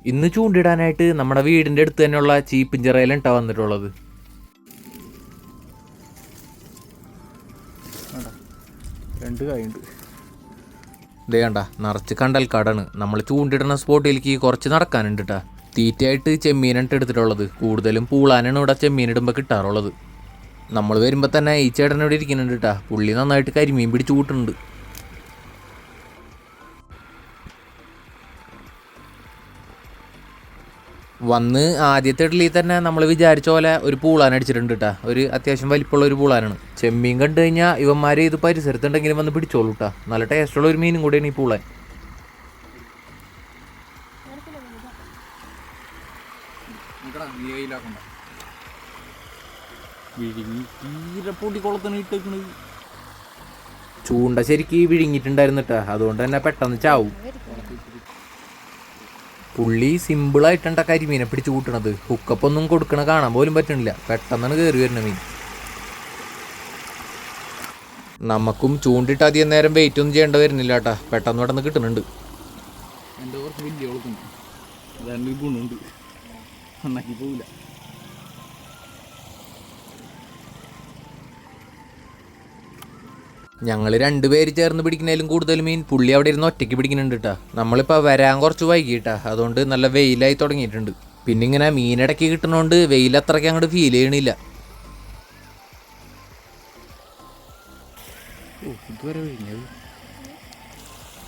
ഇന്ന് ചൂണ്ടിടാനായിട്ട് നമ്മുടെ വീടിൻ്റെ അടുത്ത് തന്നെയുള്ള ചീപ്പിഞ്ചിറയിലാണ് വന്നിട്ടുള്ളത്. രണ്ട് കായുണ്ട്. ഇതേ കണ്ട നിറച്ച് കണ്ടൽക്കാടാണ്. നമ്മൾ ചൂണ്ടിടുന്ന സ്പോട്ടിലേക്ക് കുറച്ച് നടക്കാനുണ്ട് കേട്ടാ. തീറ്റയായിട്ട് ചെമ്മീനായിട്ട് എടുത്തിട്ടുള്ളത്. കൂടുതലും പൂളാനാണ് ഇവിടെ ചെമ്മീനിടുമ്പോൾ കിട്ടാറുള്ളത്. നമ്മൾ വരുമ്പോൾ തന്നെ ഈ ചേട്ടൻ ഇവിടെ ഇരിക്കുന്നുണ്ട് കേട്ടാ. പുള്ളി നന്നായിട്ട് കരിമീൻ പിടിച്ച് കൂട്ടുന്നുണ്ട്. വന്ന് ആദ്യത്തെ ഇഡലിയിൽ തന്നെ നമ്മൾ വിചാരിച്ച പോലെ ഒരു പൂളാൻ അടിച്ചിട്ടുണ്ട് കേട്ടാ. ഒരു അത്യാവശ്യം വലിപ്പമുള്ള ഒരു പൂളാനാണ്. ചെമ്മീൻ കണ്ടു കഴിഞ്ഞാൽ ഇവന്മാർ ഇത് പരിസരത്തുണ്ടെങ്കിലും വന്ന് പിടിച്ചോളൂ കേട്ടാ. നല്ല ടേസ്റ്റുള്ള ഒരു മീനും കൂടെയാണ് ഈ പൂളാൻ. ചൂണ്ട ശരിക്ക് വിഴുങ്ങിയിട്ടുണ്ടായിരുന്നിട്ടാ. അതുകൊണ്ട് തന്നെ പെട്ടെന്ന് ചാവും. പുള്ളി സിമ്പിളായിട്ടാണ് കരിമീനെ പിടിച്ച് കൂട്ടണത്. ഹുക്കപ്പൊന്നും കൊടുക്കണ കാണാൻ പോലും പറ്റണില്ല. പെട്ടെന്നാണ് കയറി വരുന്ന മീൻ. നമുക്കും ചൂണ്ടിട്ട് അധികം നേരം വെയിറ്റ് ഒന്നും ചെയ്യേണ്ട വരുന്നില്ല കേട്ടാ. പെട്ടെന്ന് പെട്ടെന്ന് കിട്ടുന്നുണ്ട്. എൻ്റെ കുറച്ച് വലിയ കുളത്തുണ്ട്, അതാണ്ട് ഗുണമുണ്ട്, നന്നാക്കി പോവില്ല. ഞങ്ങൾ രണ്ടുപേര് ചേർന്ന് പിടിക്കുന്നതിലും കൂടുതൽ മീൻ പുള്ളി അവിടെ ഇരുന്ന് ഒറ്റയ്ക്ക് പിടിക്കുന്നുണ്ട് കേട്ടാ. നമ്മളിപ്പോൾ വരാൻ കുറച്ച് വൈകിട്ടാ. അതുകൊണ്ട് നല്ല വെയിലായി തുടങ്ങിയിട്ടുണ്ട്. പിന്നെ ഇങ്ങനെ മീനിടയ്ക്ക് കിട്ടുന്നതുകൊണ്ട് വെയിൽ അത്രയ്ക്ക് അങ്ങോട്ട് ഫീൽ ചെയ്യണില്ല.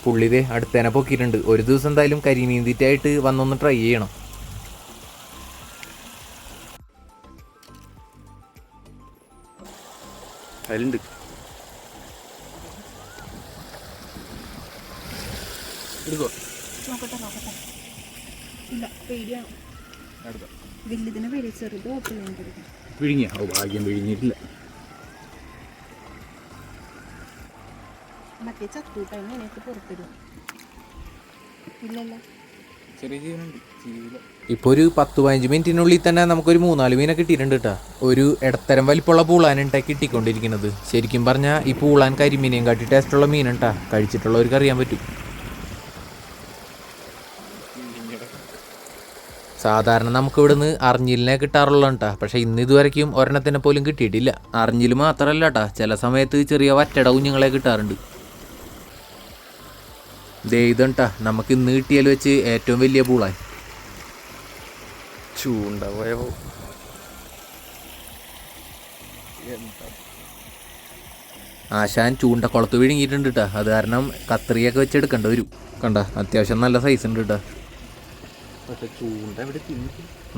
പുള്ളിതേ അടുത്തേനെ പൊക്കിയിട്ടുണ്ട്. ഒരു ദിവസം എന്തായാലും കരിമീൻ തീറ്റായിട്ട് വന്നൊന്ന് ട്രൈ ചെയ്യണം. അതിലുണ്ട്. വിഴുങ്ങിയ ഭാഗ്യം വിഴുങ്ങിയിട്ടില്ല. ഇപ്പൊ ഒരു 10-15 മിനിറ്റിനുള്ളിൽ തന്നെ നമുക്കൊരു 3-4 മീനെ കിട്ടിയിട്ടുണ്ട് കേട്ടാ. ഒരു ഇടത്തരം വലിപ്പമുള്ള പൂളാനുണ്ടായി കിട്ടിക്കൊണ്ടിരിക്കുന്നത്. ശരിക്കും പറഞ്ഞാൽ ഈ പൂളാൻ കരിമീനെയും കാട്ടി ടേസ്റ്റുള്ള മീനുണ്ടാ. കഴിച്ചിട്ടുള്ളവർക്ക് അറിയാൻ പറ്റും. സാധാരണ നമുക്ക് ഇവിടുന്ന് അറിഞ്ഞിലിനെ കിട്ടാറുള്ള കേട്ടാ. പക്ഷെ ഇന്ന് ഇതുവരെയ്ക്കും ഒരെണ്ണത്തിനെ പോലും കിട്ടിയിട്ടില്ല. അറിഞ്ഞിൽ മാത്രമല്ല കേട്ടാ, ചില സമയത്ത് ചെറിയ വറ്റട കുഞ്ഞുങ്ങളെ കിട്ടാറുണ്ട്. ദേ ഇതണ്ടാ നമുക്ക് ഇന്ന് കിട്ടിയാൽ വെച്ച് ഏറ്റവും വലിയ പൂളാൻ. ചൂണ്ട പോയ ആശാൻ ചൂണ്ടക്കുളത്ത് വിഴുങ്ങിയിട്ടുണ്ട് കേട്ടാ. അത് കാരണം കത്രിയൊക്കെ വെച്ച് എടുക്കേണ്ടി വരും. കണ്ട അത്യാവശ്യം നല്ല സൈസ് ഉണ്ട് കേട്ടാ.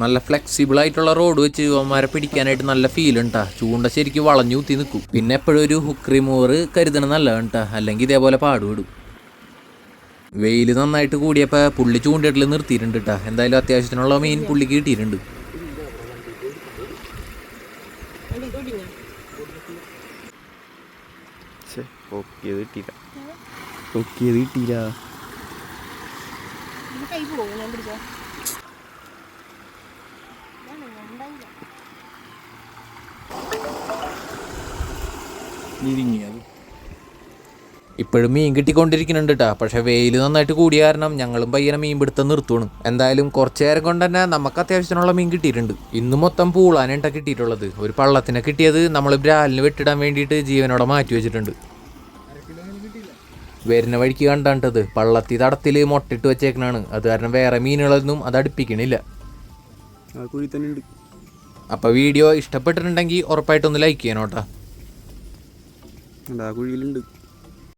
നല്ല ഫ്ലെക്സിബിൾ ആയിട്ടുള്ള റോഡ് വെച്ച് അവന്മാരെ പിടിക്കാനായിട്ട് നല്ല ഫീൽ ഉണ്ടാ. ചൂണ്ട ശരിക്കും വളഞ്ഞു ഊത്തി നിൽക്കും. പിന്നെ എപ്പോഴും ഒരു ഹുക്ക് റിമൂവർ കരുതണം നല്ലതാണ് കേട്ടാ. അല്ലെങ്കിൽ ഇതേപോലെ പാടുവിടും. വെയിൽ നന്നായിട്ട് കൂടിയപ്പോൾ പുള്ളി ചൂണ്ടിട്ടിൽ നിർത്തിയിട്ടുണ്ട് കേട്ടാ. എന്തായാലും അത്യാവശ്യത്തിനുള്ള മീൻ പുള്ളിക്ക് കിട്ടിയിട്ടുണ്ട്. കിട്ടിയില്ല. ഇപ്പോഴും മീൻ കിട്ടിക്കൊണ്ടിരിക്കുന്നുണ്ട് കേട്ടാ. പക്ഷെ വെയിൽ നന്നായിട്ട് കൂടിയ കാരണം ഞങ്ങളും പയ്യനെ മീൻ പിടുത്തം നിർത്തുകയാണ്. എന്തായാലും കുറച്ചു നേരം കൊണ്ട് തന്നെ നമുക്ക് അത്യാവശ്യത്തിനുള്ള മീൻ കിട്ടിയിട്ടുണ്ട്. ഇന്ന് മൊത്തം പൂളാനായിട്ടാ കിട്ടിയിട്ടുള്ളത്. ഒരു പള്ളത്തിനെ കിട്ടിയത് നമ്മൾ ബ്രാലിന് വെട്ടിടാൻ വേണ്ടിയിട്ട് ജീവനോടെ മാറ്റി വെച്ചിട്ടുണ്ട്. വരുന്ന വഴിക്ക് കണ്ടാണ്ടത് പള്ളത്തി തടത്തിൽ മുട്ടിട്ട് വെച്ചേക്കണാണ്. അത് കാരണം വേറെ മീനുകളൊന്നും അത് അടുപ്പിക്കണില്ല. അപ്പോൾ വീഡിയോ ഇഷ്ടപ്പെട്ടിട്ടുണ്ടെങ്കിൽ ഉറപ്പായിട്ടൊന്ന് ലൈക്ക് ചെയ്യണം കേട്ടോ. കുഴിയിലുണ്ട്.